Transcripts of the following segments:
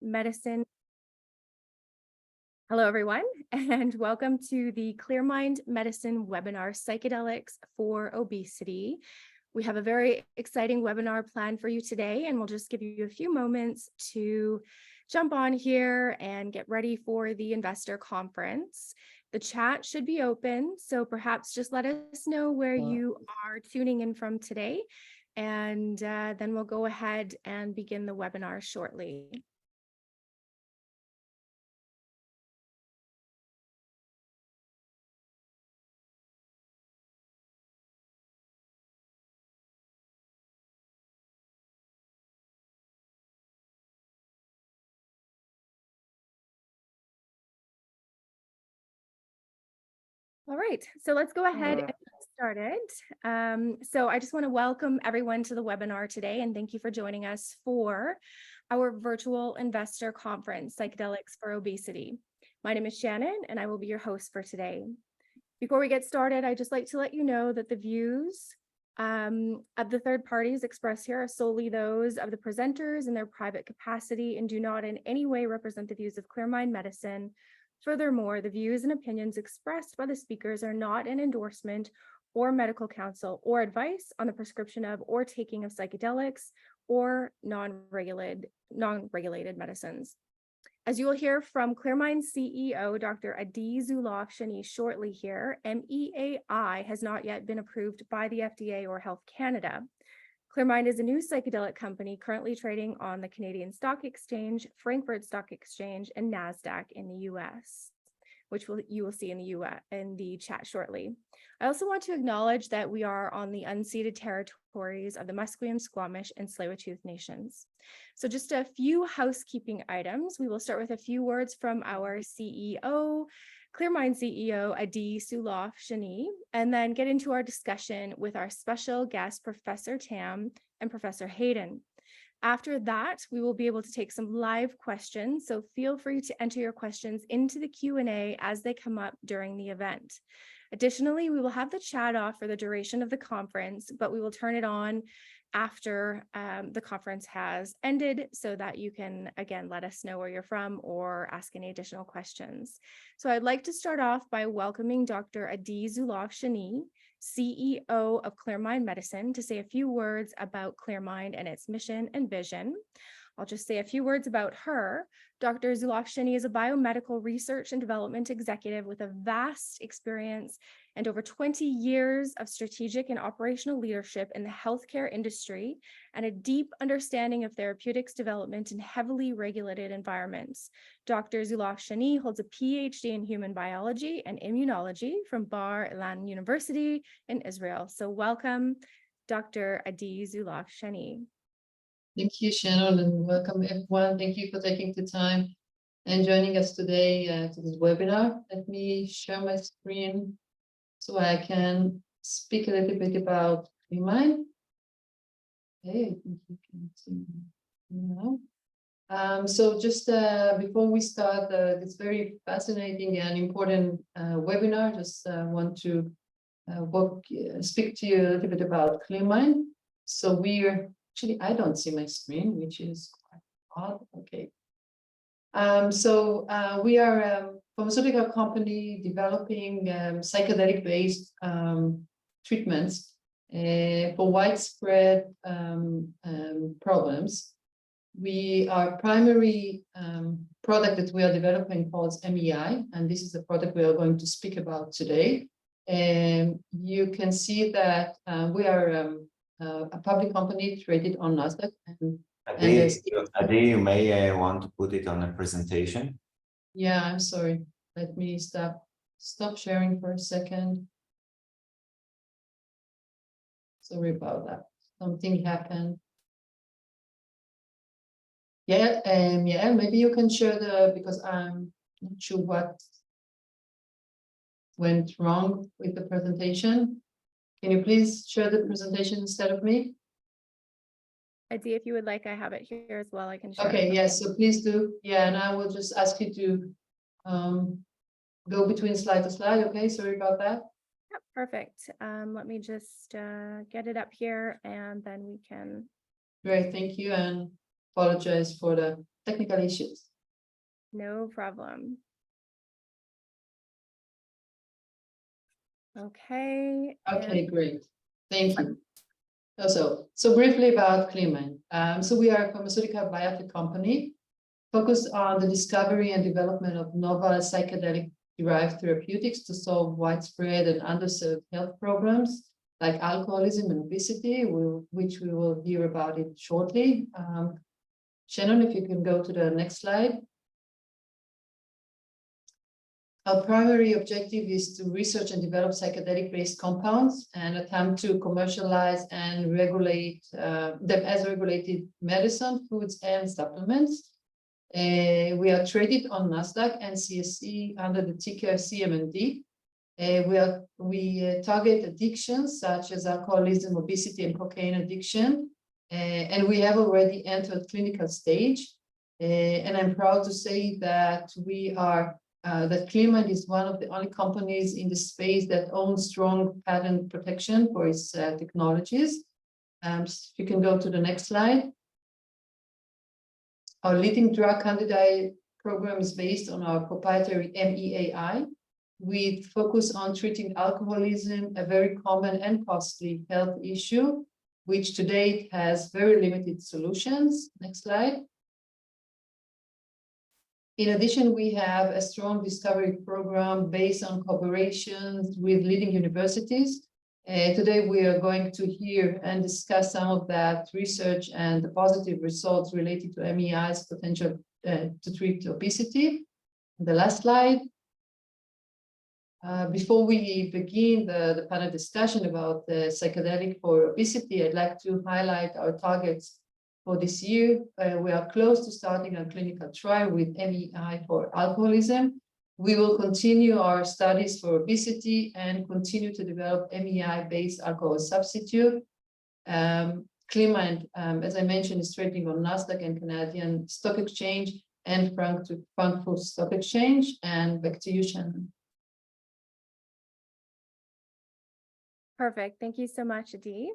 Medicine. Hello, everyone, and welcome to the Clearmind Medicine webinar, Psychedelics for Obesity. We have a very exciting webinar planned for you today, and we'll just give you a few moments to jump on here and get ready for the investor conference. The chat should be open, so perhaps just let us know where you are tuning in from today, and then we'll go ahead and begin the webinar shortly. All right, so let's go ahead and get started. So I just want to welcome everyone to the webinar today, and thank you for joining us for our virtual investor conference, Psychedelics for Obesity. My name is Shannon, and I will be your host for today. Before we get started, I'd just like to let you know that the views of the third parties expressed here are solely those of the presenters in their private capacity and do not in any way represent the views of Clearmind Medicine. Furthermore, the views and opinions expressed by the speakers are not an endorsement or medical counsel or advice on the prescription of or taking of psychedelics or non-regulated medicines. As you will hear from Clearmind CEO, Dr. Adi Zulaf-Shani shortly here, MEAI has not yet been approved by the FDA or Health Canada. Clearmind is a new psychedelic company currently trading on the Canadian Stock Exchange, Frankfurt Stock Exchange, and NASDAQ in the US, which you will see in the chat shortly. I also want to acknowledge that we are on the unceded territories of the Musqueam, Squamish, and Tsleil-Waututh nations. So just a few housekeeping items. We will start with a few words from our CEO, Clearmind CEO, Adi Zulaf-Shani, and then get into our discussion with our special guest, Professor Tam and Professor Hayden. After that, we will be able to take some live questions, so feel free to enter your questions into the Q&A as they come up during the event. Additionally, we will have the chat off for the duration of the conference, but we will turn it on after the conference has ended so that you can, again, let us know where you're from or ask any additional questions. So I'd like to start off by welcoming Dr. Adi Zulaf-Shani, CEO of Clearmind Medicine, to say a few words about Clearmind and its mission and vision. I'll just say a few words about her. Dr. Zulaf-Shani is a biomedical research and development executive with a vast experience and over 20 years of strategic and operational leadership in the healthcare industry and a deep understanding of therapeutics development in heavily regulated environments. Dr. Zulaf-Shani holds a PhD in human biology and immunology from Bar Ilan University in Israel. So welcome, Dr. Adi Zulaf-Shani. Thank you, Shannon, and welcome everyone. Thank you for taking the time and joining us today to this webinar. Let me share my screen so I can speak a little bit about Clearmind. Okay, I think you can see now. So just before we start this very fascinating and important webinar, just want to speak to you a little bit about Clearmind. So actually, I don't see my screen, which is quite odd. Okay. We are a pharmaceutical company developing psychedelic-based treatments for widespread problems. Our primary product that we are developing called MEAI, and this is the product we are going to speak about today. And you can see that we are a public company traded on NASDAQ. Adi, you may want to put it on a presentation. Yeah, I'm sorry. Let me stop sharing for a second. Sorry about that. Something happened. Yeah, maybe you can share because I'm not sure what went wrong with the presentation. Can you please share the presentation instead of me? Adi, if you would like, I have it here as well. I can share. Okay, yes, so please do. Yeah, and I will just ask you to go between slide to slide. Okay, sorry about that. Yep, perfect. Let me just get it up here and then we can. Great, thank you, and apologize for the technical issues. No problem. Okay. Okay, great. Thank you. So briefly about Clearmind. So we are a pharmaceutical biotech company focused on the discovery and development of novel psychedelic-derived therapeutics to solve widespread and underserved health problems like alcoholism and obesity, which we will hear about it shortly. Shannon, if you can go to the next slide. Our primary objective is to research and develop psychedelic-based compounds and attempt to commercialize and regulate them as regulated medicine, foods, and supplements. We are traded on NASDAQ and CSE under the ticker CMND. We target addictions such as alcoholism, obesity, and cocaine addiction. And we have already entered clinical stage. And I'm proud to say that that Clearmind is one of the only companies in the space that owns strong patent protection for its technologies. If you can go to the next slide. Our leading drug candidate program is based on our proprietary MEAI. We focus on treating alcoholism, a very common and costly health issue, which to date has very limited solutions. Next slide. In addition, we have a strong discovery program based on collaborations with leading universities. Today, we are going to hear and discuss some of that research and the positive results related to MEAI's potential to treat obesity. The last slide. Before we begin the panel discussion about the psychedelic for obesity, I'd like to highlight our targets for this year. We are close to starting a clinical trial with MEAI for alcoholism. We will continue our studies for obesity and continue to develop MEAI-based alcohol substitute. Clearmind, as I mentioned, is trading on NASDAQ and Canadian Stock Exchange and Frankfurt Stock Exchange. And back to you, Shannon. Perfect. Thank you so much, Adi.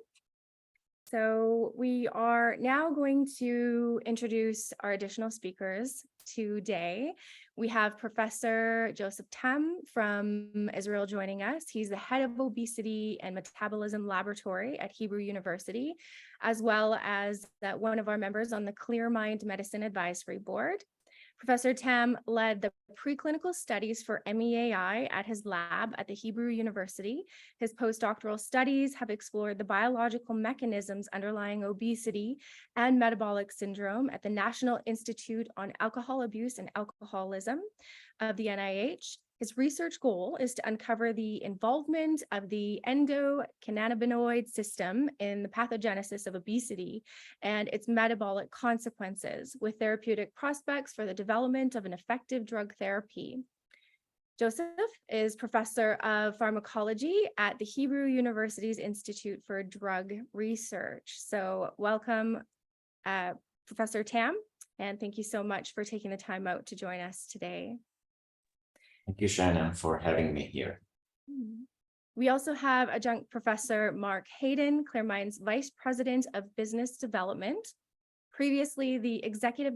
So we are now going to introduce our additional speakers today. We have Professor Tam from Israel joining us. He's the head of obesity and metabolism laboratory at Hebrew University, as well as one of our members on the Clearmind Medicine Advisory Board. Professor Tam led the preclinical studies for MEAI at his lab at the Hebrew University. His postdoctoral studies have explored the biological mechanisms underlying obesity and metabolic syndrome at the National Institute on Alcohol Abuse and Alcoholism of the NIH. His research goal is to uncover the involvement of the endocannabinoid system in the pathogenesis of obesity and its metabolic consequences, with therapeutic prospects for the development of an effective drug therapy. Joseph is professor of pharmacology at the Hebrew University's Institute for Drug Research. So welcome, Professor Tam, and thank you so much for taking the time out to join us today. Thank you, Shannon, for having me here. We also have adjunct professor Mark Hayden, Clearmind's Vice President of Business Development. Previously, the Executive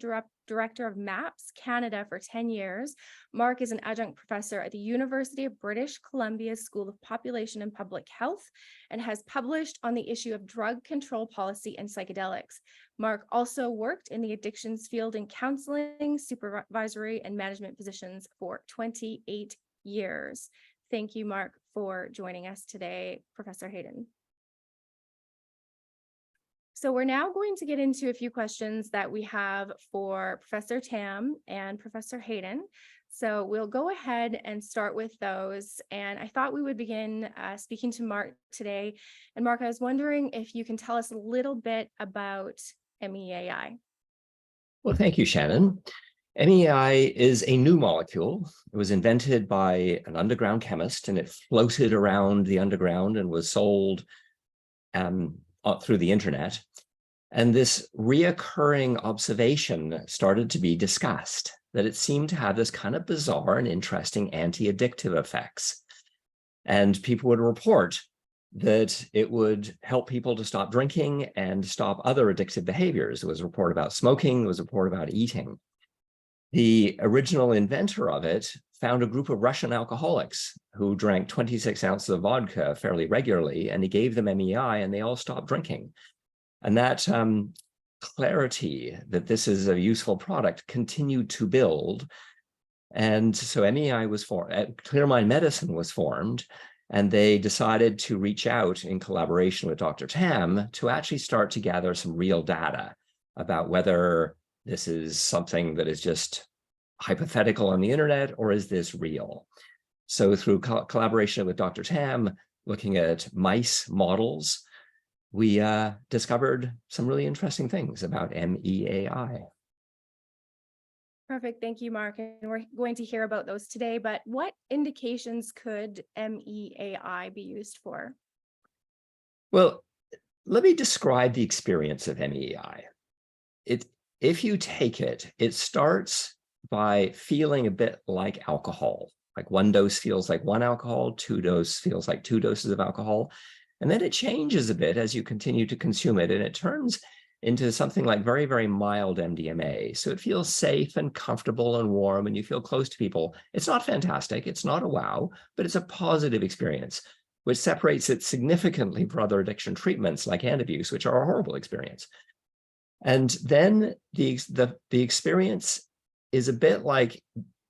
Director of MAPS Canada for 10 years. Mark is an adjunct professor at the University of British Columbia School of Population and Public Health and has published on the issue of drug control policy and psychedelics. Mark also worked in the addictions field in counseling, supervisory, and management positions for 28 years. Thank you, Mark, for joining us today, Professor Hayden. So we're now going to get into a few questions that we have for Professor Tam and Professor Hayden. So we'll go ahead and start with those. And I thought we would begin speaking to Mark today. And Mark, I was wondering if you can tell us a little bit about MEAI. Well, thank you, Shannon. MEAI is a new molecule. It was invented by an underground chemist, and it floated around the underground and was sold through the internet. And this reoccurring observation started to be discussed, that it seemed to have this kind of bizarre and interesting anti-addictive effects. And people would report that it would help people to stop drinking and stop other addictive behaviors. There was a report about smoking, there was a report about eating. The original inventor of it found a group of Russian alcoholics who drank 26 ounces of vodka fairly regularly, and he gave them MEI and they all stopped drinking. And that clarity that this is a useful product continued to build. And so MEI was formed, Clearmind Medicine was formed, and they decided to reach out in collaboration with Dr. Tam to actually start to gather some real data about whether this is something that is just hypothetical on the internet, or is this real? So through collaboration with Dr. Tam, looking at mice models, we discovered some really interesting things about MEAI. Perfect. Thank you, Mark. And we're going to hear about those today, but what indications could MEAI be used for? Well, let me describe the experience of MEAI. If you take it, it starts by feeling a bit like alcohol. Like one dose feels like one alcohol, two dose feels like two doses of alcohol. And then it changes a bit as you continue to consume it, and it turns into something like very, very mild MDMA. So it feels safe and comfortable and warm, and you feel close to people. It's not fantastic, it's not a wow, but it's a positive experience, which separates it significantly from other addiction treatments like anti-abuse, which are a horrible experience. And then the experience is a bit like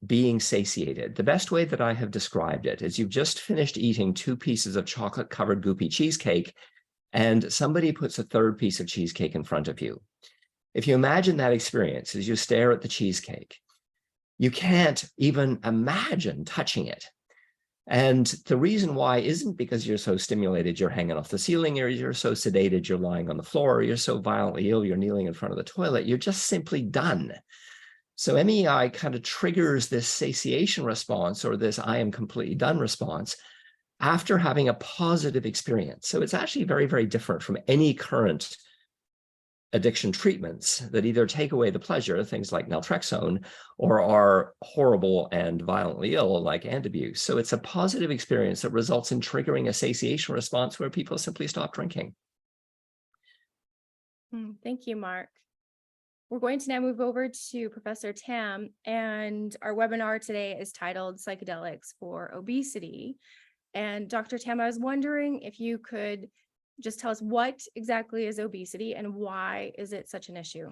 being satiated. The best way that I have described it is you've just finished eating 2 pieces of chocolate-covered goopy cheesecake, and somebody puts a third piece of cheesecake in front of you. If you imagine that experience as you stare at the cheesecake, you can't even imagine touching it. And the reason why isn't because you're so stimulated, you're hanging off the ceiling, or you're so sedated, you're lying on the floor, or you're so violently ill, you're kneeling in front of the toilet. You're just simply done. So MEI kind of triggers this satiation response, or this I am completely done response, after having a positive experience. So it's actually very, very different from any current addiction treatments that either take away the pleasure, things like naltrexone, or are horrible and violently ill, like anti-abuse. So it's a positive experience that results in triggering a satiation response where people simply stop drinking. Thank you, Mark. We're going to now move over to Professor Tam, and our webinar today is titled Psychedelics for Obesity. And Dr. Tam, I was wondering if you could just tell us what exactly is obesity and why is it such an issue?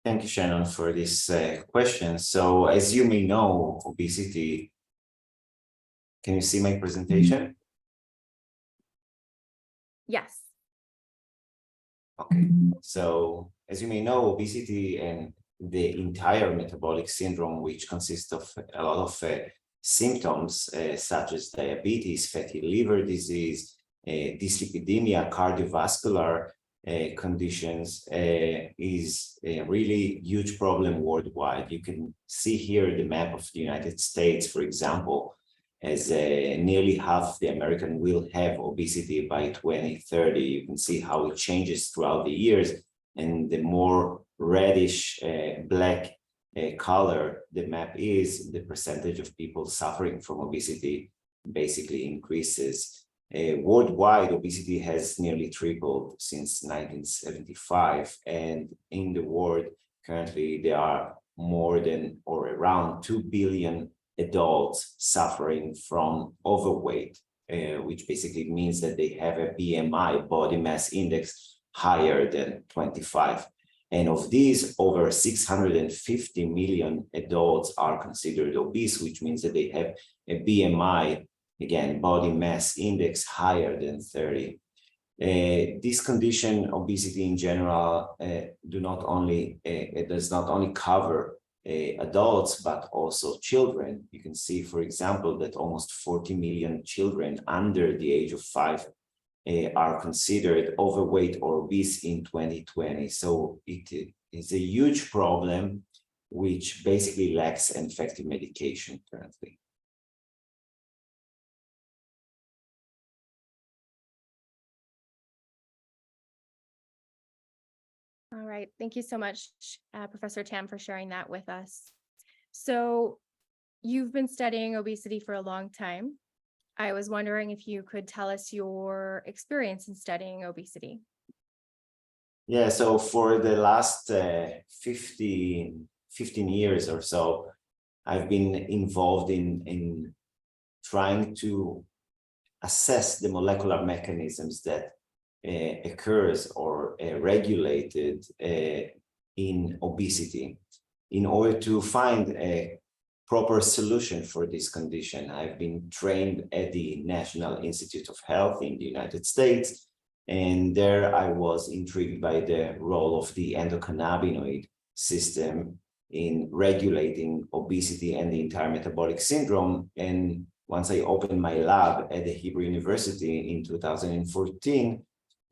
Thank you, Shannon, for this question. So as you may know, obesity, can you see my presentation? Yes. Okay, so as you may know, obesity and the entire metabolic syndrome, which consists of a lot of symptoms such as diabetes, fatty liver disease, dyslipidemia, cardiovascular conditions, is a really huge problem worldwide. You can see here the map of the United States, for example, as nearly half the American will have obesity by 2030. You can see how it changes throughout the years, and the more reddish black color the map is, the percentage of people suffering from obesity basically increases. Worldwide, obesity has nearly tripled since 1975, and in the world currently there are more than or around 2 billion adults suffering from overweight, which basically means that they have a BMI, body mass index, higher than 25. And of these, over 650 million adults are considered obese, which means that they have a BMI, again, body mass index, higher than 30. This condition, obesity in general, does not only cover adults, but also children. You can see, for example, that almost 40 million children under the age of 5 are considered overweight or obese in 2020. So it is a huge problem, which basically lacks an effective medication currently. All right. Thank you so much, Professor Tam, for sharing that with us. So you've been studying obesity for a long time. I was wondering if you could tell us your experience in studying obesity. Yeah, so for the last 15 years or so, I've been involved in trying to assess the molecular mechanisms that occurs or regulated in obesity in order to find a proper solution for this condition. I've been trained at the National Institute of Health in the United States, and there I was intrigued by the role of the endocannabinoid system in regulating obesity and the entire metabolic syndrome. And once I opened my lab at the Hebrew University in 2014,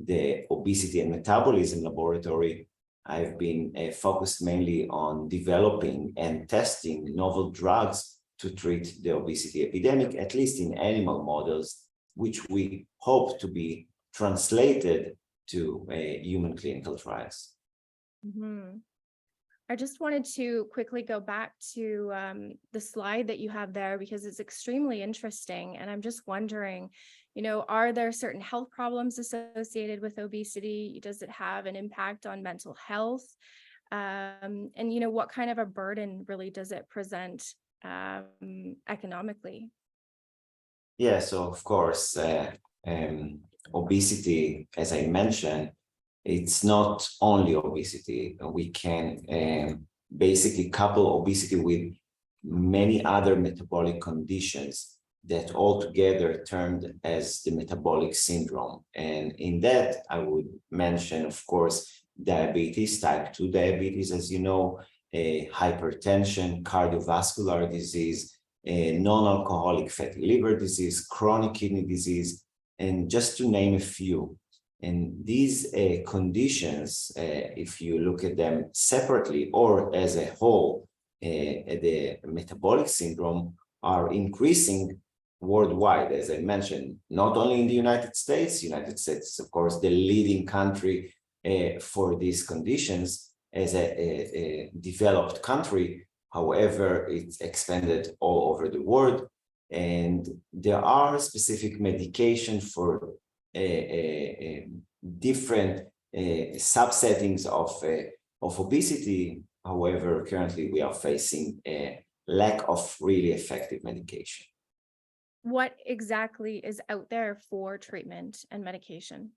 the Obesity and Metabolism Laboratory, I've been focused mainly on developing and testing novel drugs to treat the obesity epidemic, at least in animal models, which we hope to be translated to human clinical trials. Mm-hmm. I just wanted to quickly go back to the slide that you have there because it's extremely interesting. And I'm just wondering, are there certain health problems associated with obesity? Does it have an impact on mental health? And, what kind of a burden really does it present economically? Yeah, so of course, obesity, as I mentioned, it's not only obesity. We can basically couple obesity with many other metabolic conditions that altogether termed as the metabolic syndrome. And in that, I would mention, of course, diabetes, type 2 diabetes, as you know, hypertension, cardiovascular disease, non-alcoholic fatty liver disease, chronic kidney disease, and just to name a few. And these conditions, if you look at them separately or as a whole, the metabolic syndrome are increasing worldwide, as I mentioned, not only in the United States. United States is, of course, the leading country for these conditions as a developed country. However, it's expanded all over the world. And there are specific medications for different subsettings of obesity. However, currently we are facing a lack of really effective medication. What exactly is out there for treatment and medication?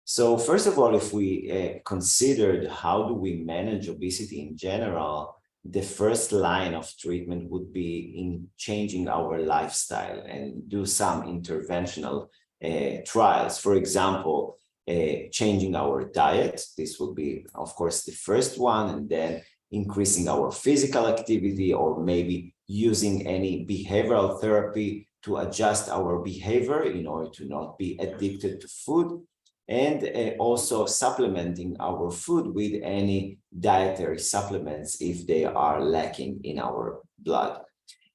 So first of all, if we considered how do we manage obesity in general, the first line of treatment would be in changing our lifestyle and do some interventional trials. For example, changing our diet. This would be, of course, the first one, and then increasing our physical activity, or maybe using any behavioral therapy to adjust our behavior in order to not be addicted to food, and also supplementing our food with any dietary supplements if they are lacking in our blood.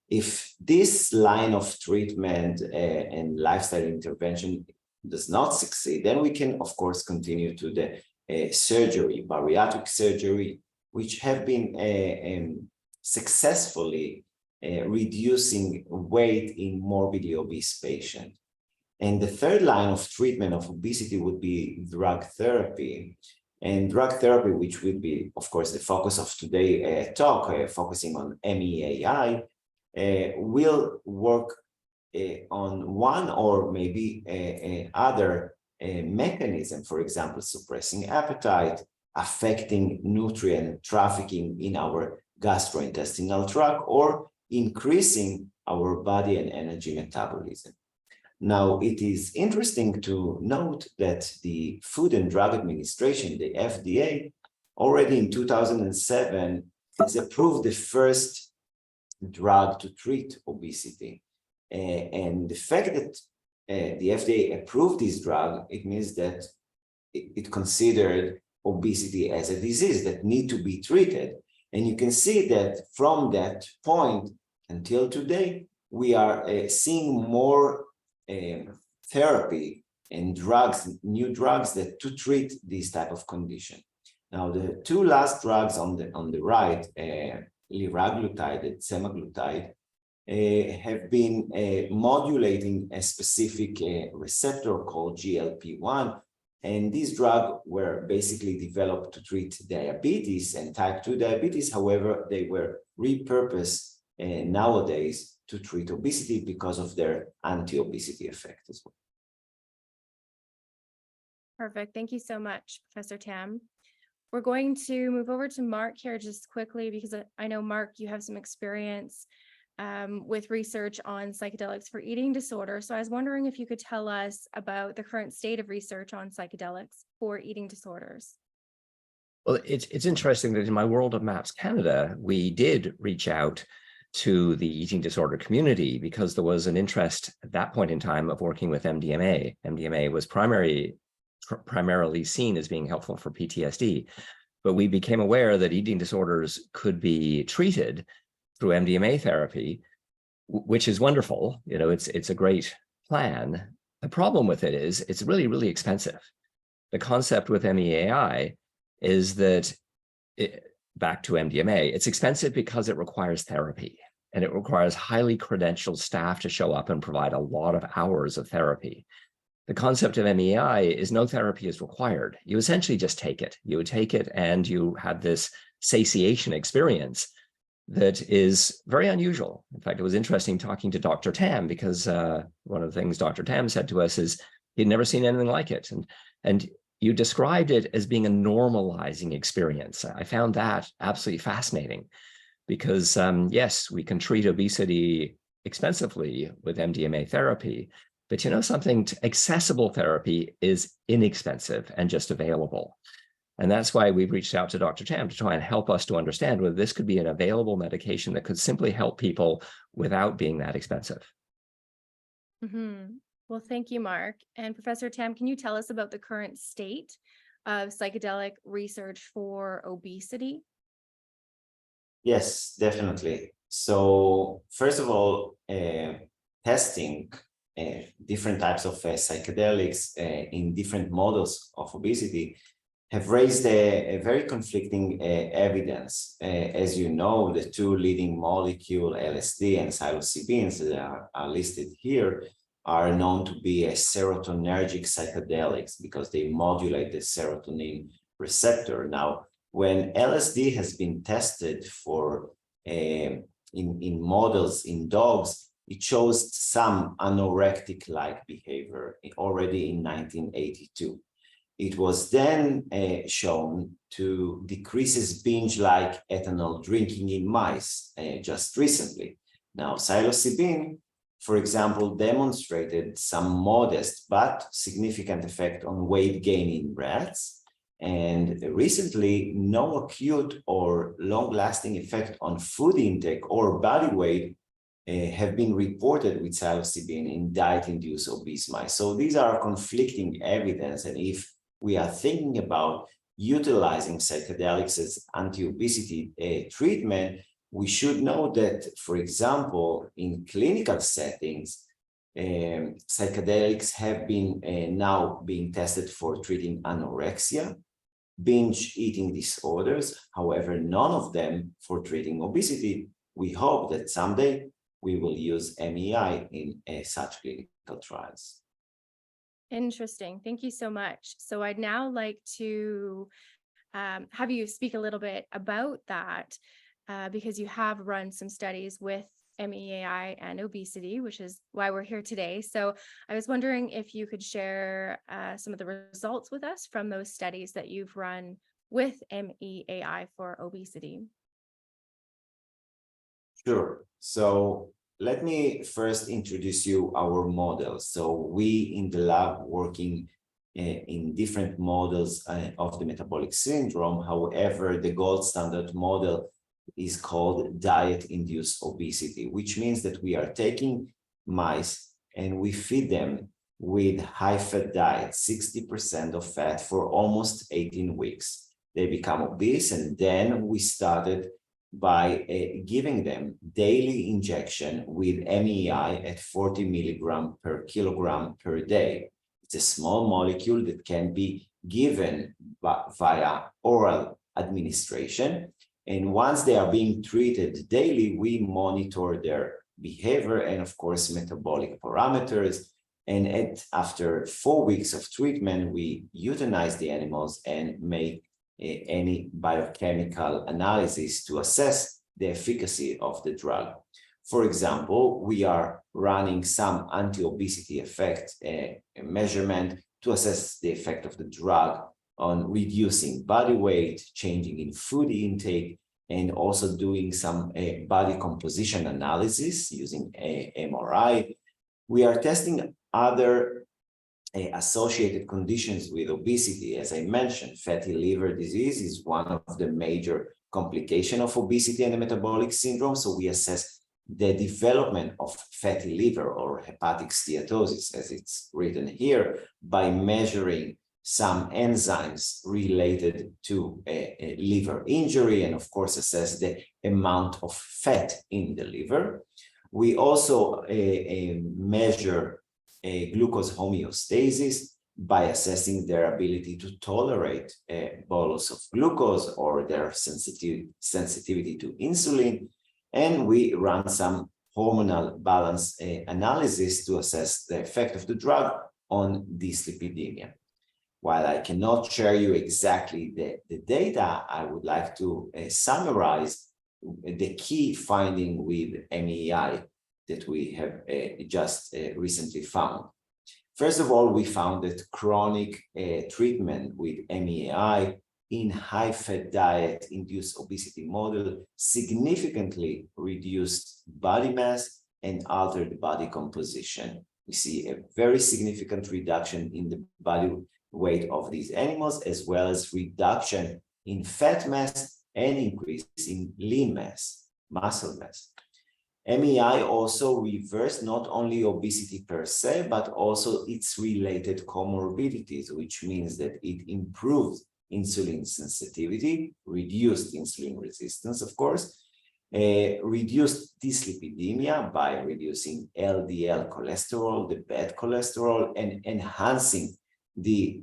If this line of treatment and lifestyle intervention does not succeed, then we can, of course, continue to the surgery, bariatric surgery, which have been successfully reducing weight in morbidly obese patients. And the third line of treatment of obesity would be drug therapy. And drug therapy, which would be, of course, the focus of today's talk, focusing on MEAI, will work on one or maybe other mechanism, for example, suppressing appetite, affecting nutrient trafficking in our gastrointestinal tract, or increasing our body and energy metabolism. Now, it is interesting to note that the Food and Drug Administration, the FDA, already in 2007 has approved the first drug to treat obesity. And the fact that the FDA approved this drug, it means that it considered obesity as a disease that need to be treated. And you can see that from that point until today, we are seeing more therapy and drugs, new drugs that to treat this type of condition. Now, the two last drugs on the right, liraglutide and semaglutide, have been modulating a specific receptor called GLP-1, And these drugs were basically developed to treat diabetes and type 2 diabetes. However, they were repurposed nowadays to treat obesity because of their anti-obesity effect as well. Perfect. Thank you so much, Professor Tam. We're going to move over to Mark here just quickly because I know, Mark, you have some experience with research on psychedelics for eating disorder. So I was wondering if you could tell us about the current state of research on psychedelics for eating disorders. Well, it's interesting that in my World of Maps Canada, we did reach out to the eating disorder community because there was an interest at that point in time of working with MDMA. MDMA was primarily seen as being helpful for PTSD, but we became aware that eating disorders could be treated through MDMA therapy, which is wonderful. You know, it's a great plan. The problem with it is it's really, really expensive. The concept with MEAI is that, back to MDMA, it's expensive because it requires therapy and it requires highly credentialed staff to show up and provide a lot of hours of therapy. The concept of MEAI is no therapy is required. You essentially just take it. You would take it and you had this satiation experience that is very unusual. In fact, it was interesting talking to Dr. Tam because one of the things Dr. Tam said to us is he'd never seen anything like it. And you described it as being a normalizing experience. I found that absolutely fascinating because yes, we can treat obesity expensively with MDMA therapy, but you know something, accessible therapy is inexpensive and just available. And that's why we've reached out to Dr. Tam to try and help us to understand whether this could be an available medication that could simply help people without being that expensive. Mm-hmm. Well, thank you, Mark. And Professor Tam, can you tell us about the current state of psychedelic research for obesity? Yes, definitely. So first of all, testing different types of psychedelics in different models of obesity have raised a very conflicting evidence. As you know, the two leading molecules, LSD and psilocybins, that are listed here, are known to be a serotonergic psychedelics because they modulate the serotonin receptor. Now, when LSD has been tested for in models in dogs, it shows some anorectic-like behavior already in 1982. It was then shown to decreases binge-like ethanol drinking in mice just recently. Now, psilocybin, for example, demonstrated some modest but significant effect on weight gain in rats. And recently, no acute or long-lasting effect on food intake or body weight have been reported with psilocybin in diet-induced obese mice. So these are conflicting evidence. And if we are thinking about utilizing psychedelics as anti-obesity treatment, we should know that, for example, in clinical settings, psychedelics have been now being tested for treating anorexia, binge eating disorders, however, none of them for treating obesity. We hope that someday we will use MEAI in such clinical trials. Interesting. Thank you so much. So I'd now like to have you speak a little bit about that because you have run some studies with MEAI and obesity, which is why we're here today. So I was wondering if you could share some of the results with us from those studies that you've run with MEAI for obesity. Sure. So let me first introduce you our models. So we in the lab working in different models of the metabolic syndrome. However, the gold standard model is called diet-induced obesity, which means that we are taking mice and we feed them with high-fat diet, 60% of fat for almost 18 weeks. They become obese, and then we started by giving them daily injection with MEAI at 40 milligram per kilogram per day. It's a small molecule that can be given via oral administration. And once they are being treated daily, we monitor their behavior and, of course, metabolic parameters. And after 4 weeks of treatment, we euthanize the animals and make any biochemical analysis to assess the efficacy of the drug. For example, we are running some anti-obesity effect measurement to assess the effect of the drug on reducing body weight, changing in food intake, and also doing some body composition analysis using MRI. We are testing other associated conditions with obesity. As I mentioned, fatty liver disease is one of the major complications of obesity and the metabolic syndrome. So we assess the development of fatty liver or hepatic steatosis, as it's written here, by measuring some enzymes related to a liver injury, and of course assess the amount of fat in the liver. We also measure glucose homeostasis by assessing their ability to tolerate a bolus of glucose or their sensitivity to insulin. And we run some hormonal balance analysis to assess the effect of the drug on dyslipidemia. While I cannot share you exactly the data, I would like to summarize the key finding with MEAI that we have just recently found. First of all, we found that chronic treatment with MEAI in high-fat diet-induced obesity model significantly reduced body mass and altered body composition. We see a very significant reduction in the body weight of these animals, as well as reduction in fat mass and increase in lean mass, muscle mass. MEAI also reversed not only obesity per se, but also its related comorbidities, which means that it improved insulin sensitivity, reduced insulin resistance, of course, reduced dyslipidemia by reducing LDL cholesterol, the bad cholesterol, and enhancing the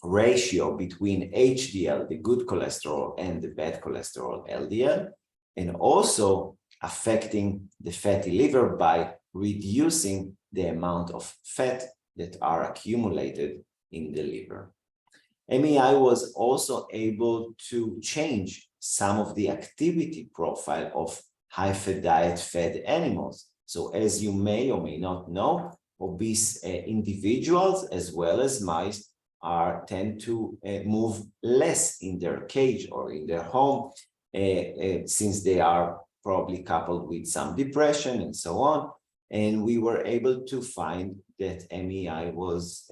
ratio between HDL, the good cholesterol, and the bad cholesterol, LDL, and also affecting the fatty liver by reducing the amount of fat that are accumulated in the liver. MEAI was also able to change some of the activity profile of high-fat diet-fed animals. So as you may or may not know, obese individuals as well as mice tend to move less in their cage or in their home since they are probably coupled with some depression and so on. And we were able to find that MEAI was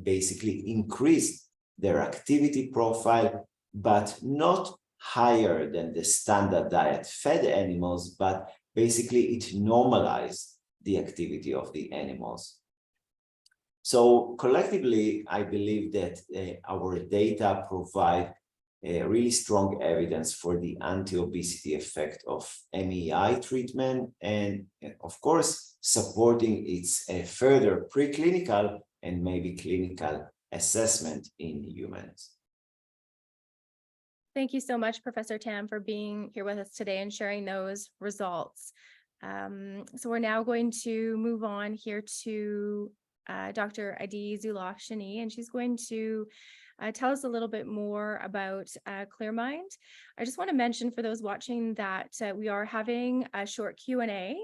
basically increased their activity profile, but not higher than the standard diet-fed animals, but basically it normalized the activity of the animals. So collectively, I believe that our data provide really strong evidence for the anti-obesity effect of MEAI treatment, and of course, supporting its further preclinical and maybe clinical assessment in humans. Thank you so much, Professor Tam, for being here with us today and sharing those results. So we're now going to move on here to Dr. Adi Zulafshani, and she's going to tell us a little bit more about Clearmind. I just want to mention for those watching that we are having a short Q&A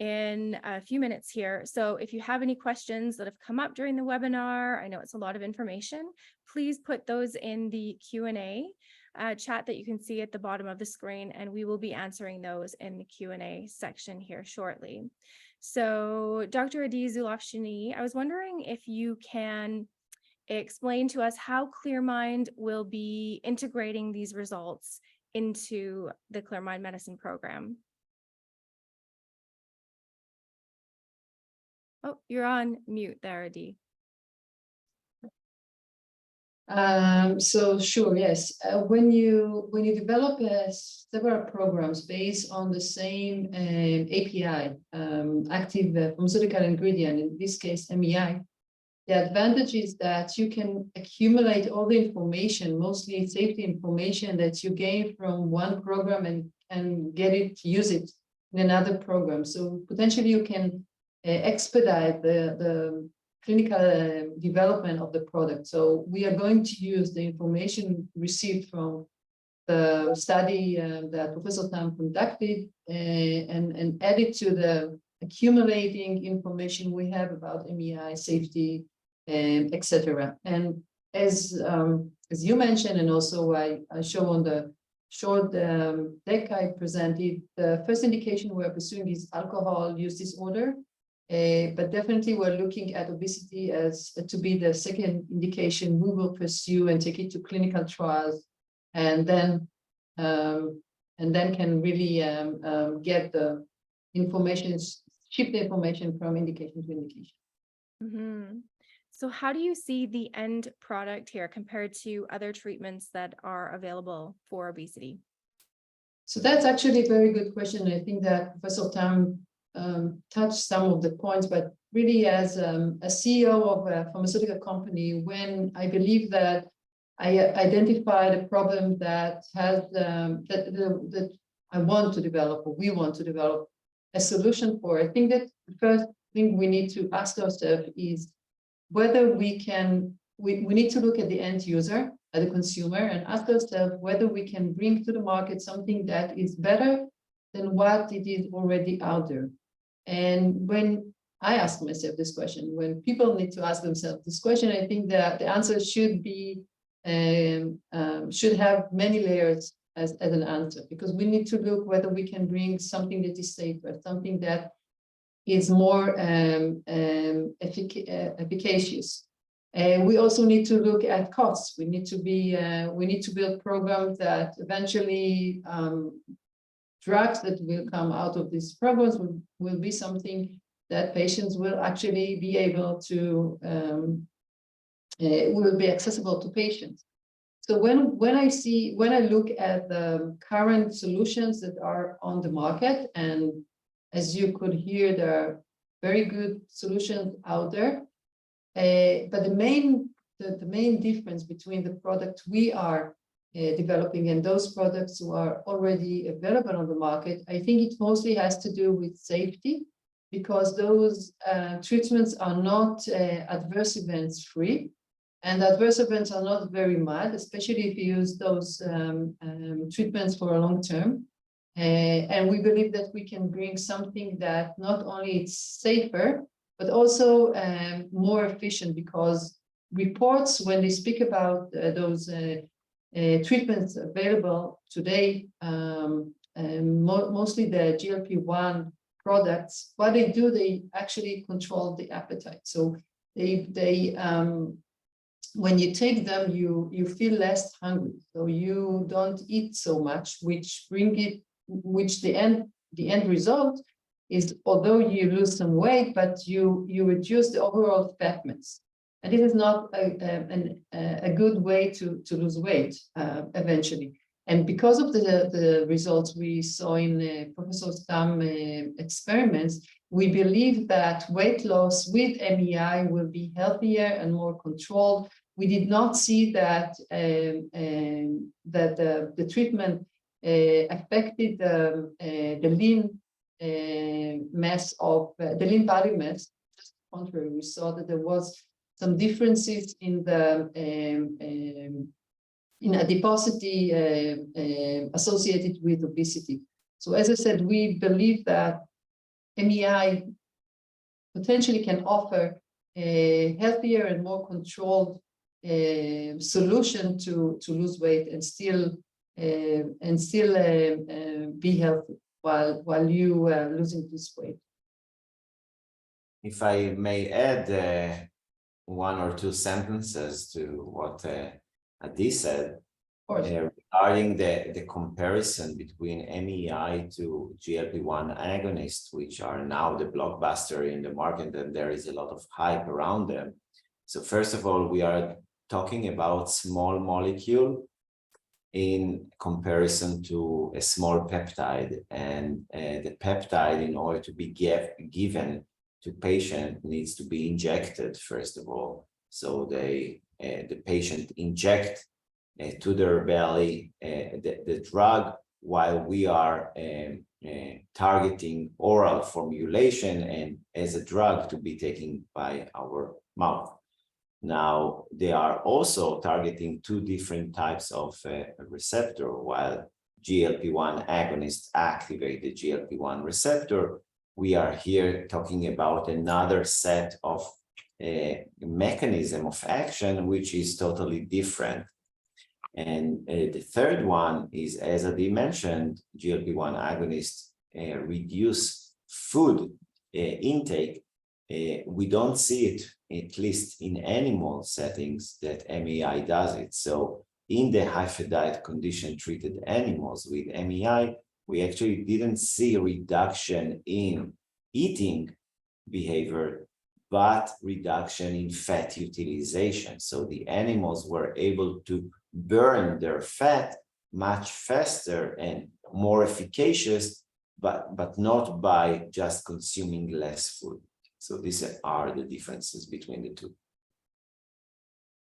in a few minutes here. So if you have any questions that have come up during the webinar, I know it's a lot of information, please put those in the Q&A chat that you can see at the bottom of the screen, and we will be answering those in the Q&A section here shortly. So Dr. Adi Zulafshani, I was wondering if you can explain to us how Clearmind will be integrating these results into the Clearmind Medicine program. Oh, you're on mute there, Adi. So sure, yes. When you develop several programs based on the same API, active pharmaceutical ingredient, in this case MEAI, the advantage is that you can accumulate all the information, mostly safety information that you gain from one program and use it in another program. So potentially you can expedite the clinical development of the product. So we are going to use the information received from the study that Professor Tam conducted and add it to the accumulating information we have about MEAI safety, etc. And as you mentioned, and also I show on the short deck I presented, the first indication we're pursuing is alcohol use disorder. But definitely we're looking at obesity as to be the second indication we will pursue and take it to clinical trials, and then can really get the information, shift the information from indication to indication. Mm-hmm. So how do you see the end product here compared to other treatments that are available for obesity? So that's actually a very good question. I think that Professor Tam touched some of the points, but really as a CEO of a pharmaceutical company, when I believe that I identified a problem that has that I want to develop, or we want to develop a solution for, I think that the first thing we need to ask ourselves is whether we need to look at the end user, at the consumer, and ask ourselves whether we can bring to the market something that is better than what it is already out there. And when I ask myself this question, when people need to ask themselves this question, I think that the answer should be should have many layers as an answer, because we need to look whether we can bring something that is safer, something that is more efficacious. And we also need to look at costs. We need to build programs that eventually drugs that will come out of these programs will be something that patients will actually be able to will be accessible to patients. So when I look at the current solutions that are on the market, and as you could hear, there are very good solutions out there. But the main difference between the product we are developing and those products who are already available on the market, I think it mostly has to do with safety, because those treatments are not adverse events free, and adverse events are not very mild, especially if you use those treatments for a long term. And we believe that we can bring something that not only it's safer, but also more efficient, because reports, when they speak about those treatments available today, mostly the GLP-1 products, what they do, they actually control the appetite. So they when you take them, you feel less hungry, so you don't eat so much, which the end result is, although you lose some weight, but you reduce the overall fat mass. And this is not a good way to lose weight eventually. And because of the results we saw in Professor Tam experiments, we believe that weight loss with MEAI will be healthier and more controlled. We did not see that the treatment affected the lean mass of the lean body mass. Just the contrary, we saw that there was some differences in the in adiposity associated with obesity. So as I said, we believe that MEAI potentially can offer a healthier and more controlled solution to lose weight and still be healthy while you losing this weight. If I may add one or two sentences to what Adi said, regarding the comparison between MEAI to GLP-1 agonists, which are now the blockbuster in the market, and there is a lot of hype around them. So first of all, we are talking about small molecule in comparison to a small peptide, and the peptide, in order to be given to patient, needs to be injected first of all. So the patient inject to their belly the drug, while we are targeting oral formulation and as a drug to be taken by our mouth. Now, they are also targeting two different types of receptor. While GLP-1 agonists activate the GLP-1 receptor, we are here talking about another set of mechanism of action, which is totally different. And the third one is, as Adi mentioned, GLP-1 agonists reduce food intake. We don't see it, at least in animal settings, that MEI does it. So in the high-fat diet condition treated animals with MEI, we actually didn't see a reduction in eating behavior, but reduction in fat utilization. So the animals were able to burn their fat much faster and more efficacious, but not by just consuming less food. So these are the differences between the two.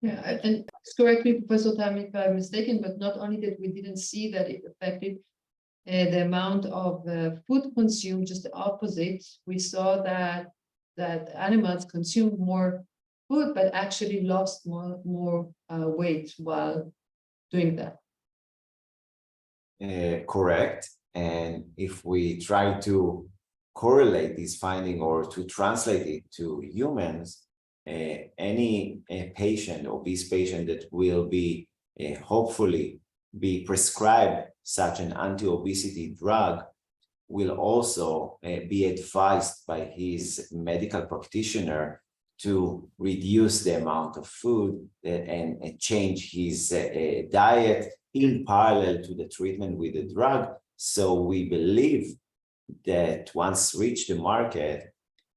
Yeah, and correct me, Professor Tam, if I'm mistaken, but not only that we didn't see that it affected the amount of food consumed, just the opposite. We saw that animals consumed more food, but actually lost more weight while doing that. Correct. And if we try to correlate this finding or to translate it to humans, any patient, obese patient that will be hopefully be prescribed such an anti-obesity drug will also be advised by his medical practitioner to reduce the amount of food and change his diet in parallel to the treatment with the drug. So we believe that once reach the market,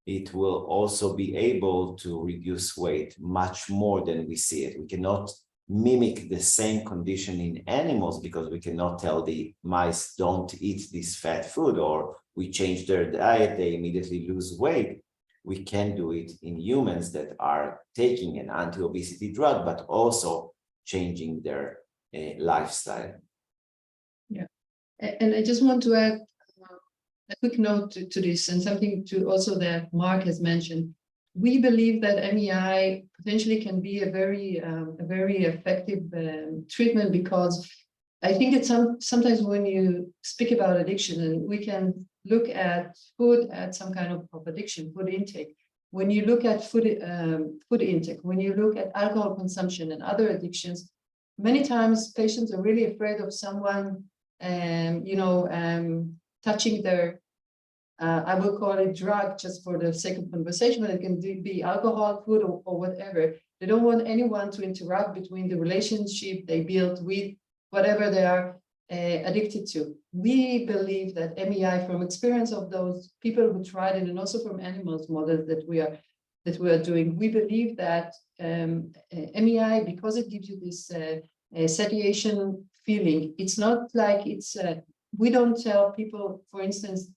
it will also be able to reduce weight much more than we see it. We cannot mimic the same condition in animals because we cannot tell the mice don't eat this fat food, or we change their diet, they immediately lose weight. We can do it in humans that are taking an anti-obesity drug, but also changing their lifestyle. Yeah, and I just want to add a quick note to this, and something to also that Mark has mentioned. We believe that MEI potentially can be a very effective treatment, because I think that sometimes when you speak about addiction, and we can look at food at some kind of addiction, food intake. When you look at food intake, when you look at alcohol consumption and other addictions, many times patients are really afraid of someone, touching their, I will call it drug just for the sake of conversation, but it can be alcohol, food, or whatever. They don't want anyone to interrupt between the relationship they built with whatever they are addicted to. We believe that MEI, from experience of those people who tried it, and also from animals models that we are doing, we believe that MEI, because it gives you this satiation feeling, it's not like it's, we don't tell people, for instance,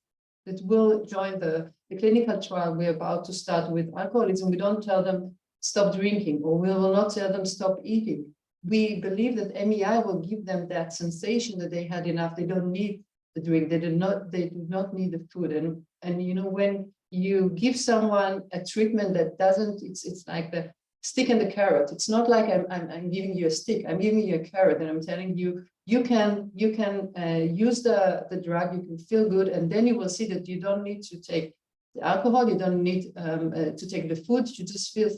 that will join the clinical trial we're about to start with alcoholism, we don't tell them stop drinking, or we will not tell them stop eating. We believe that MEI will give them that sensation that they had enough. They don't need the drink. They do not need the food. And when you give someone a treatment that doesn't, it's like the stick and the carrot. It's not like I'm giving you a stick. I'm giving you a carrot, and I'm telling you, you can use the drug, you can feel good, and then you will see that you don't need to take the alcohol, you don't need to take the food, you just feel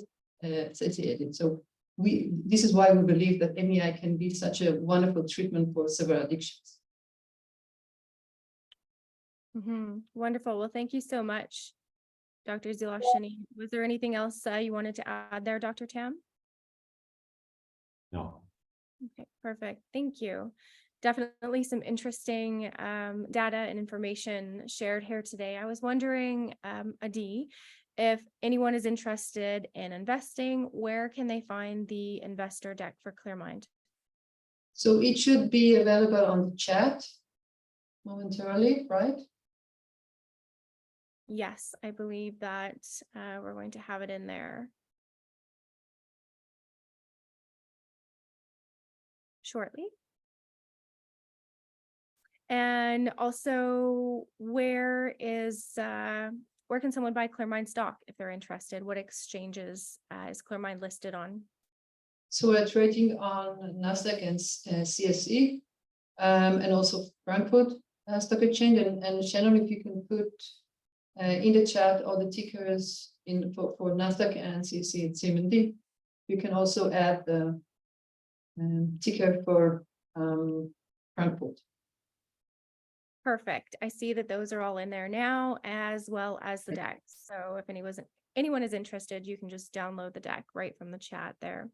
satiated. So this is why we believe that MEI can be such a wonderful treatment for several addictions. Wonderful. Well, thank you so much, Dr. Zilashini. Was there anything else you wanted to add there, Dr. Tam? No. Okay, perfect. Thank you. Definitely some interesting data and information shared here today. I was wondering, Adi, if anyone is interested in investing, where can they find the investor deck for Clearmind? So it should be available on the chat momentarily, right? Yes, I believe that we're going to have it in there shortly. And also, where can someone buy Clearmind stock if they're interested? What exchanges is Clearmind listed on? So we're trading on NASDAQ and CSE, and also Frankfurt Stock Exchange. And Shannon, if you can put in the chat all the tickers for NASDAQ and CSE, it's CMD. You can also add the ticker for Frankfurt. Perfect. I see that those are all in there now, as well as the deck. So if anyone is interested, you can just download the deck right from the chat there.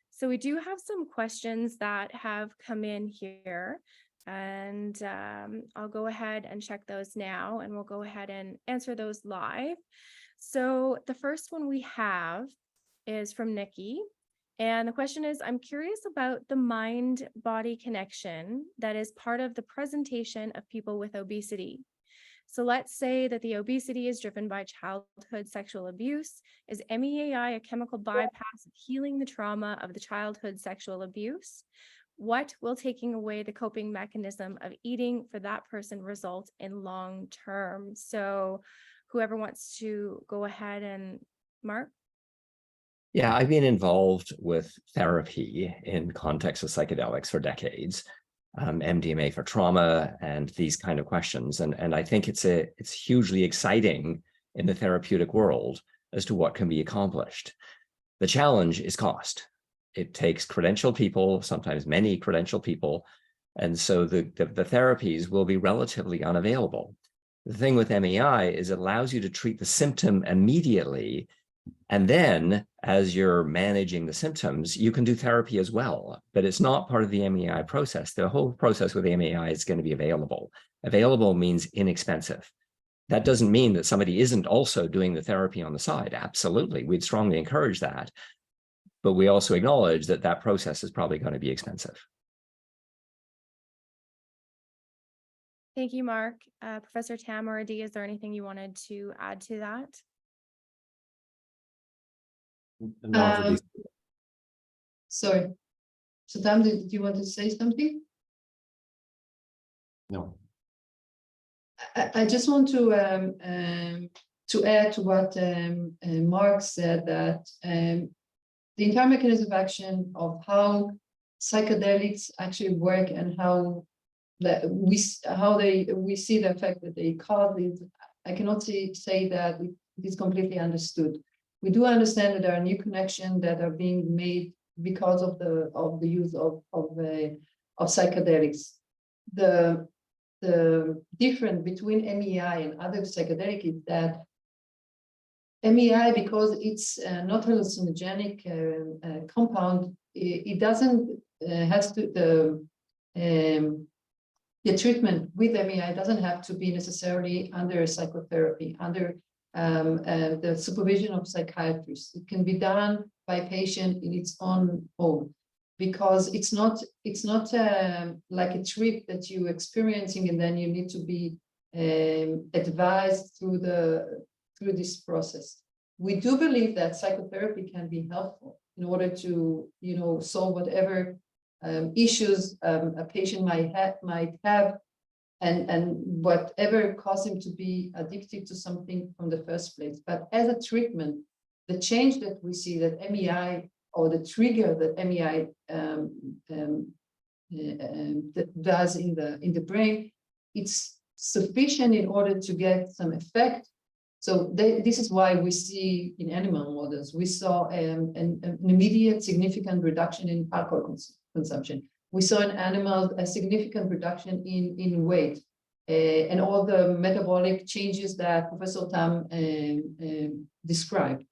So we do have some questions that have come in here, and I'll go ahead and check those now, and we'll go ahead and answer those live. So the first one we have is from Nikki. And the question is, I'm curious about the mind-body connection that is part of the presentation of people with obesity. So let's say that the obesity is driven by childhood sexual abuse. Is MEAI a chemical bypass of healing the trauma of the childhood sexual abuse? What will taking away the coping mechanism of eating for that person result in long term? So whoever wants to go ahead and Mark? Yeah, I've been involved with therapy in context of psychedelics for decades, MDMA for trauma and these kind of questions. And I think it's hugely exciting in the therapeutic world as to what can be accomplished. The challenge is cost. It takes credentialed people, sometimes many credentialed people, and so the therapies will be relatively unavailable. The thing with MEI is it allows you to treat the symptom immediately, and then as you're managing the symptoms, you can do therapy as well, but it's not part of the MEI process. The whole process with MEI is going to be available. Available means inexpensive. That doesn't mean that somebody isn't also doing the therapy on the side. Absolutely, we'd strongly encourage that. But we also acknowledge that that process is probably going to be expensive. Thank you, Mark. Professor Tam or Adi, is there anything you wanted to add to that? Sorry. So Tam, did you want to say something? No. I just want to add to what Mark said, that the entire mechanism of action of how psychedelics actually work and how we see the effect that they cause is, I cannot say that it is completely understood. We do understand that there are new connections that are being made because of the use of psychedelics. The difference between MEI and other psychedelics is that MEI, because it's not hallucinogenic compound, it doesn't has to the treatment with MEI doesn't have to be necessarily under psychotherapy, under the supervision of psychiatrists. It can be done by patient in its own home, because it's not like a trip that you're experiencing and then you need to be advised through this process. We do believe that psychotherapy can be helpful in order to solve whatever issues a patient might have and whatever caused him to be addicted to something from the first place. But as a treatment, the change that we see that MEI, or the trigger that MEI that does in the brain, it's sufficient in order to get some effect. So this is why we see in animal models, we saw an immediate significant reduction in alcohol consumption. We saw in animals a significant reduction in weight and all the metabolic changes that Professor Tam described.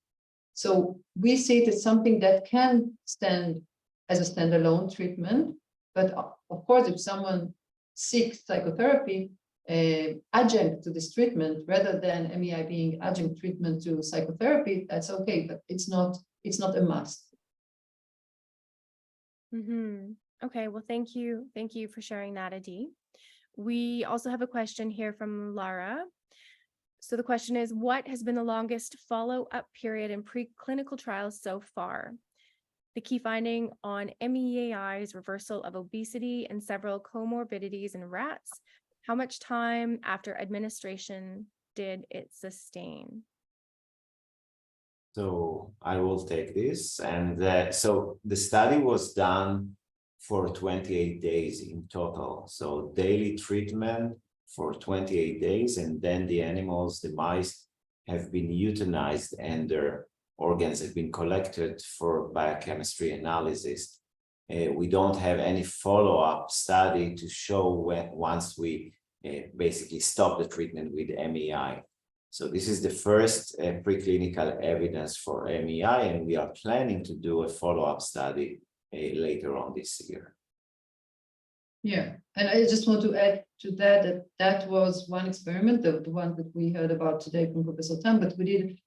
So we see it as something that can stand as a standalone treatment, but of course, if someone seeks psychotherapy adjunct to this treatment, rather than MEI being adjunct treatment to psychotherapy, that's okay, but it's not a must. Mm-hmm. Okay, well, thank you for sharing that, Adi. We also have a question here from Lara. So the question is, what has been the longest follow-up period in preclinical trials so far? the key finding on MEAI's reversal of obesity and several comorbidities in rats. How much time after administration did it sustain? So I will take this. And so the study was done for 28 days in total. So daily treatment for 28 days, and then the animals, the mice, have been euthanized and their organs have been collected for biochemistry analysis. We don't have any follow-up study to show when once we basically stop the treatment with MEAI. So this is the first preclinical evidence for MEAI, and we are planning to do a follow-up study later on this year. Yeah, and I just want to add to that that was one experiment, the one that we heard about today from Professor Tam, but we did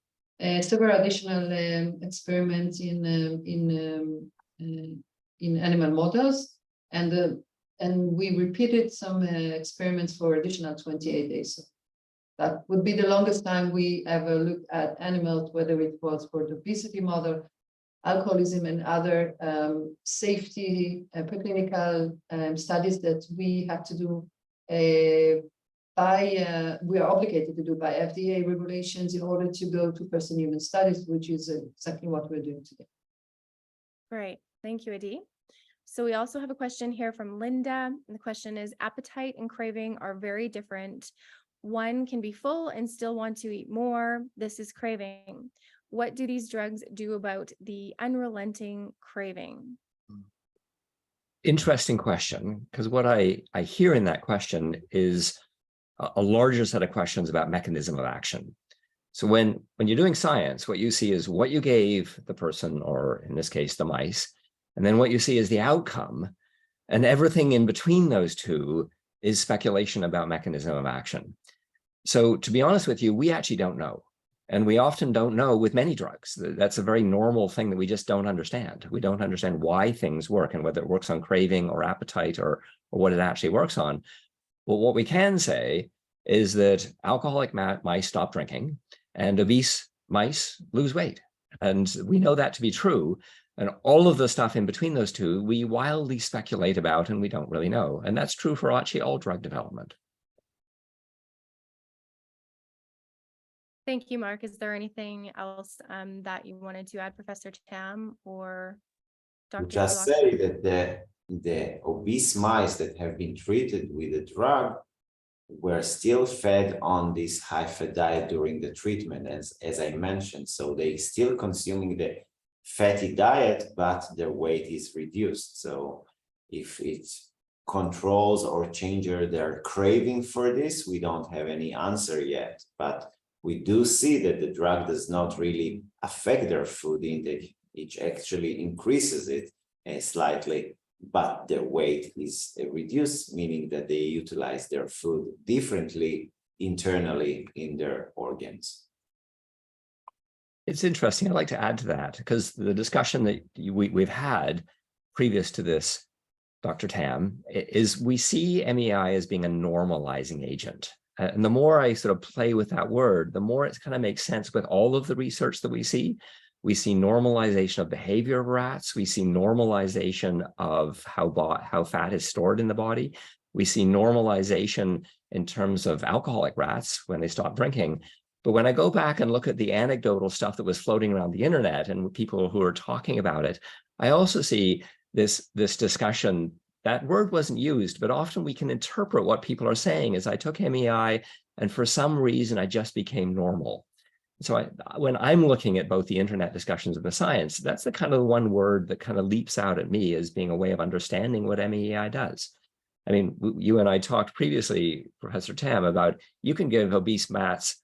several additional experiments in animal models, and we repeated some experiments for additional 28 days. So that would be the longest time we ever looked at animals, whether it was for the obesity model, alcoholism, and other safety preclinical studies that we have to do we are obligated to do by FDA regulations in order to go to first-in-human studies, which is exactly what we're doing today. Great, thank you, Adi. So we also have a question here from Linda, and the question is, appetite and craving are very different. One can be full and still want to eat more. This is craving. What do these drugs do about the unrelenting craving? Interesting question, because what I hear in that question is a larger set of questions about mechanism of action. So when you're doing science, what you see is what you gave the person, or in this case, the mice, and then what you see is the outcome, and everything in between those two is speculation about mechanism of action. So to be honest with you, we actually don't know. And we often don't know with many drugs. That's a very normal thing that we just don't understand. We don't understand why things work and whether it works on craving or appetite or what it actually works on. Well, what we can say is that alcoholic mice stop drinking and obese mice lose weight. And we know that to be true. And all of the stuff in between those two, we wildly speculate about and we don't really know. And that's true for actually all drug development. Thank you, Mark. Is there anything else that you wanted to add, Professor Tam or Dr. Just say that the obese mice that have been treated with the drug were still fed on this high-fat diet during the treatment, as I mentioned. So they still consuming the fatty diet, but their weight is reduced. So if it controls or changes their craving for this, we don't have any answer yet. But we do see that the drug does not really affect their food intake. It actually increases it slightly, but their weight is reduced, meaning that they utilize their food differently internally in their organs. It's interesting. I'd like to add to that, because the discussion that we've had previous to this, Dr. Tam, is we see MEAI as being a normalizing agent. And the more I sort of play with that word, the more it kind of makes sense with all of the research that we see. We see normalization of behavior of rats. We see normalization of how fat is stored in the body. We see normalization in terms of alcoholic rats when they stop drinking. But when I go back and look at the anecdotal stuff that was floating around the internet and people who are talking about it, I also see this discussion. That word wasn't used, but often we can interpret what people are saying as I took MEAI and for some reason I just became normal. So when I'm looking at both the internet discussions of the science, that's the kind of one word that kind of leaps out at me as being a way of understanding what MEAI does. I mean, you and I talked previously, Professor Tam, about you can give obese mice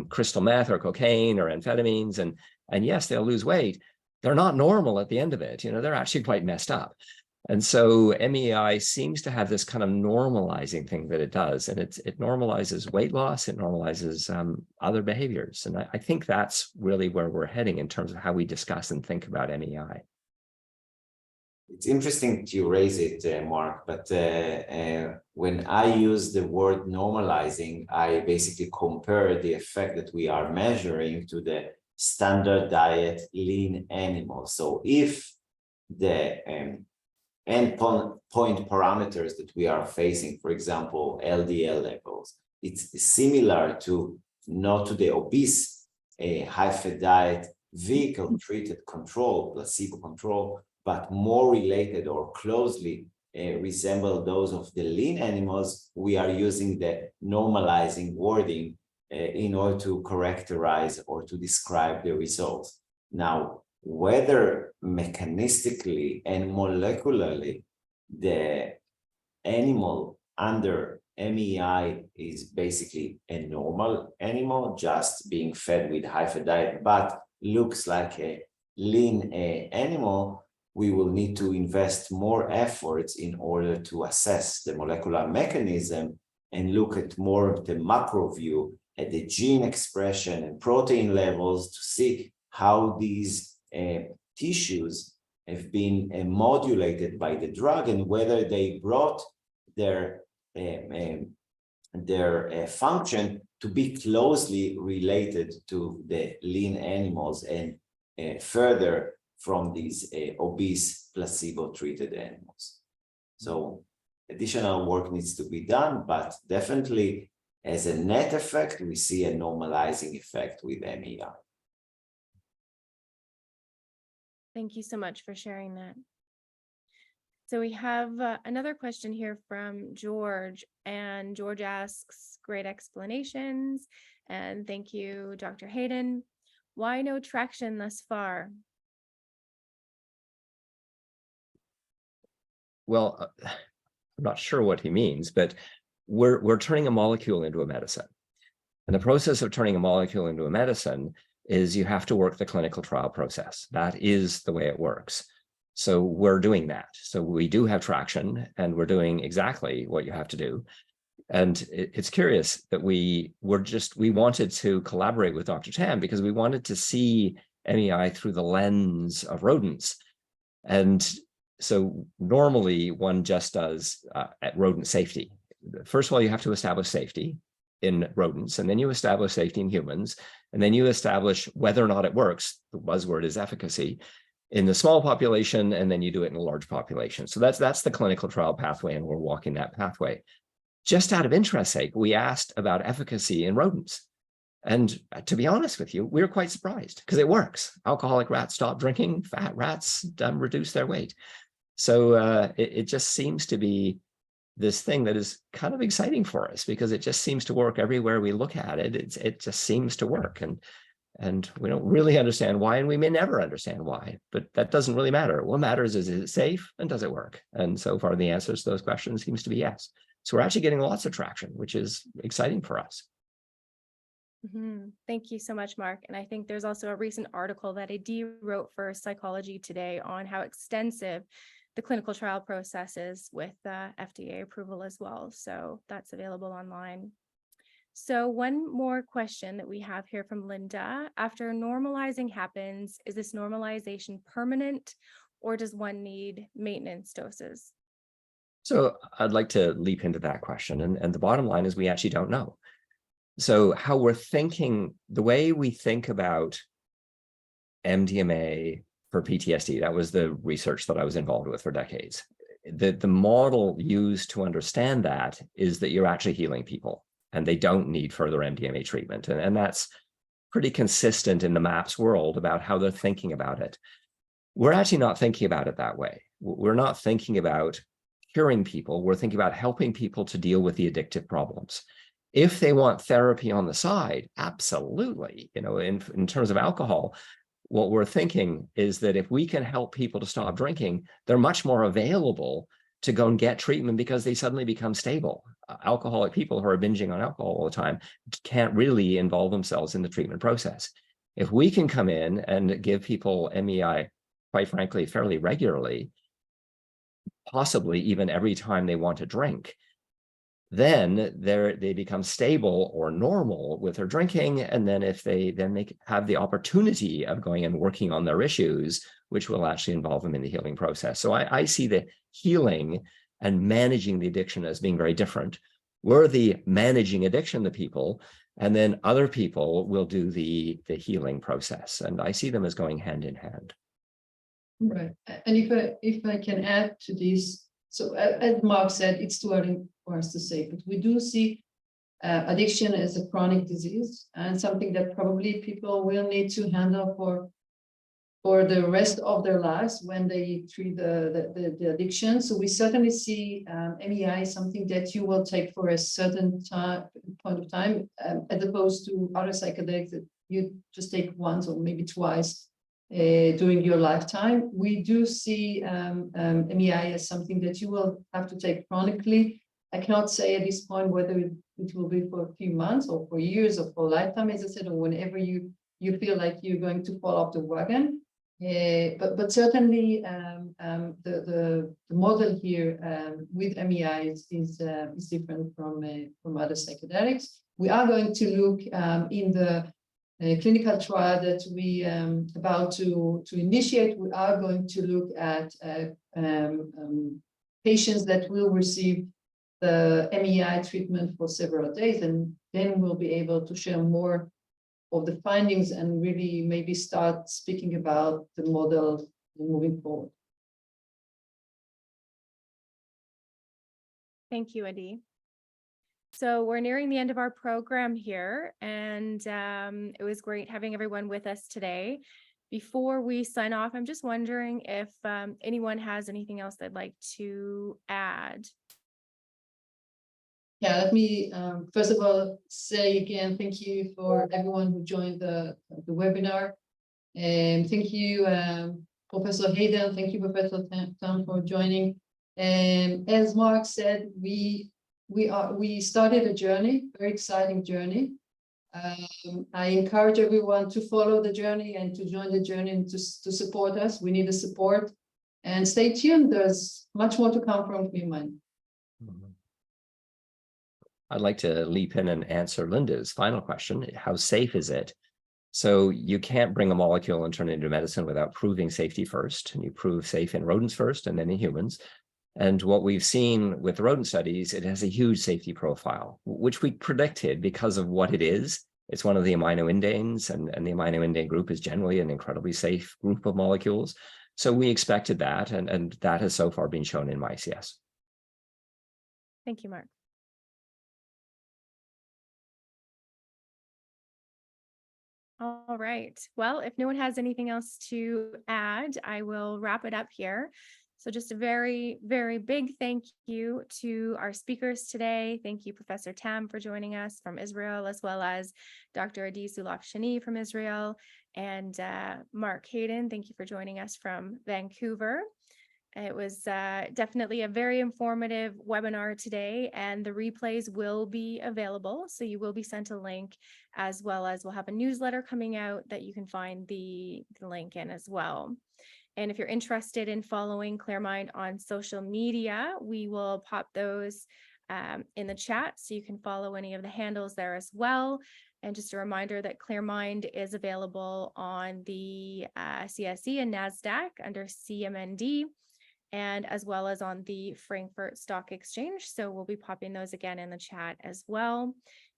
crystal meth or cocaine or amphetamines, and yes, they'll lose weight. They're not normal at the end of it. You know, they're actually quite messed up. And so MEAI seems to have this kind of normalizing thing that it does. And it normalizes weight loss, it normalizes other behaviors. And I think that's really where we're heading in terms of how we discuss and think about MEAI. It's interesting to raise it, Mark, but when I use the word normalizing, I basically compare the effect that we are measuring to the standard diet lean animals. So if the endpoint parameters that we are facing, for example, LDL levels, it's similar to not to the obese high-fat diet vehicle-treated control, placebo control, but more related or closely resemble those of the lean animals, we are using the normalizing wording in order to characterize or to describe the results. Now, whether mechanistically and molecularly the animal under MEAI is basically a normal animal, just being fed with high-fat diet, but looks like a lean animal, we will need to invest more efforts in order to assess the molecular mechanism and look at more of the macro view at the gene expression and protein levels to see how these tissues have been modulated by the drug and whether they brought their function to be closely related to the lean animals and further from these obese placebo-treated animals. So additional work needs to be done, but definitely as a net effect, we see a normalizing effect with MEAI. Thank you so much for sharing that. So we have another question here from George, and George asks, great explanations, and thank you, Dr. Hayden. Why no traction thus far? Well, I'm not sure what he means, but we're turning a molecule into a medicine. And the process of turning a molecule into a medicine is you have to work the clinical trial process. That is the way it works. So we're doing that. So we do have traction, and we're doing exactly what you have to do. And it's curious that we wanted to collaborate with Dr. Tam because we wanted to see MEAI through the lens of rodents. And so normally one just does at rodent safety. First of all, you have to establish safety in rodents, and then you establish safety in humans, and then you establish whether or not it works. The buzzword is efficacy in the small population, and then you do it in a large population. So that's the clinical trial pathway, and we're walking that pathway. Just out of interest's sake, we asked about efficacy in rodents. And to be honest with you, we were quite surprised because it works. Alcoholic rats stop drinking, fat rats reduce their weight. So it just seems to be this thing that is kind of exciting for us because it just seems to work everywhere we look at it. It just seems to work. And we don't really understand why, and we may never understand why, but that doesn't really matter. What matters is it safe and does it work? And so far, the answers to those questions seems to be yes. So we're actually getting lots of traction, which is exciting for us. Mm-hmm. Thank you so much, Mark. And I think there's also a recent article that Adi wrote for Psychology Today on how extensive the clinical trial process is with FDA approval as well. So that's available online. So one more question that we have here from Linda. After normalizing happens, is this normalization permanent, or does one need maintenance doses? So I'd like to leap into that question. And the bottom line is we actually don't know. So how we're thinking, the way we think about MDMA for PTSD, that was the research that I was involved with for decades. The model used to understand that is that you're actually healing people and they don't need further MDMA treatment. And that's pretty consistent in the MAPS world about how they're thinking about it. We're actually not thinking about it that way. We're not thinking about curing people. We're thinking about helping people to deal with the addictive problems. If they want therapy on the side, absolutely. You know, in terms of alcohol, what we're thinking is that if we can help people to stop drinking, they're much more available to go and get treatment because they suddenly become stable. Alcoholic people who are binging on alcohol all the time can't really involve themselves in the treatment process. If we can come in and give people MEAI, quite frankly, fairly regularly, possibly even every time they want to drink, then they become stable or normal with their drinking. And then if they have the opportunity of going and working on their issues, which will actually involve them in the healing process. So I see the healing and managing the addiction as being very different. We're the managing addiction to people, And then other people will do the healing process. And I see them as going hand in hand. Right. And if I can add to this, so as Mark said, it's too early for us to say, but we do see addiction as a chronic disease and something that probably people will need to handle for the rest of their lives when they treat the addiction. So we certainly see MEAI something that you will take for a certain point of time, as opposed to other psychedelics that you just take once or maybe twice during your lifetime. We do see MEAI as something that you will have to take chronically. I cannot say at this point whether it will be for a few months or for years or for a lifetime, as I said, or whenever you feel like you're going to fall off the wagon. But certainly the model here with MEI is different from other psychedelics. We are going to look in the clinical trial that we about to initiate. We are going to look at patients that will receive the MEI treatment for several days, and then we'll be able to share more of the findings and really maybe start speaking about the model moving forward. Thank you, Adi. So we're nearing the end of our program here, and it was great having everyone with us today. Before we sign off, I'm just wondering if anyone has anything else they'd like to add. Yeah, let me first of all say again, thank you for everyone who joined the webinar. And thank you, Professor Hayden. Thank you, Professor Tam, for joining. And as Mark said, we started a journey, very exciting journey. I encourage everyone to follow the journey and to join the journey and to support us. We need the support. And stay tuned. There's much more to come from Clearmind. I'd like to leap in and answer Linda's final question. How safe is it? So you can't bring a molecule and turn it into medicine without proving safety first. And you prove safe in rodents first and then in humans. And what we've seen with rodent studies, it has a huge safety profile, which we predicted because of what it is. It's one of the aminoindanes, and the aminoindane group is generally an incredibly safe group of molecules. So we expected that, and that has so far been shown in mice, yes. Thank you, Mark. All right. Well, if no one has anything else to add, I will wrap it up here. So just a very, very big thank you to our speakers today. Thank you, Professor Tam, for joining us from Israel, as well as Dr. Adi Sulaf-Shani from Israel, and Mark Hayden. Thank you for joining us from Vancouver. It was definitely a very informative webinar today, and the replays will be available. So you will be sent a link, as well as we'll have a newsletter coming out that you can find the link in as well. And if you're interested in following Clearmind on social media, we will pop those in the chat, so you can follow any of the handles there as well. And just a reminder that Clearmind is available on the CSE and NASDAQ under CMND, and as well as on the Frankfurt Stock Exchange. So we'll be popping those again in the chat as well.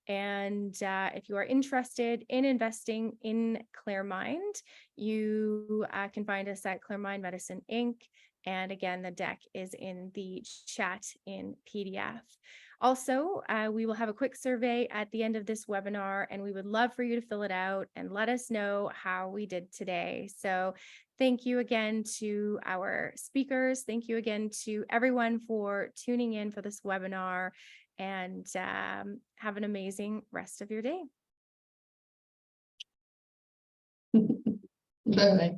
And if you are interested in investing in Clearmind, you can find us at Clearmind Medicine Inc. And again, the deck is in the chat in PDF. Also, we will have a quick survey at the end of this webinar, and we would love for you to fill it out and let us know how we did today. So thank you again to our speakers. Thank you again to everyone for tuning in for this webinar, and have an amazing rest of your day. Bye-bye.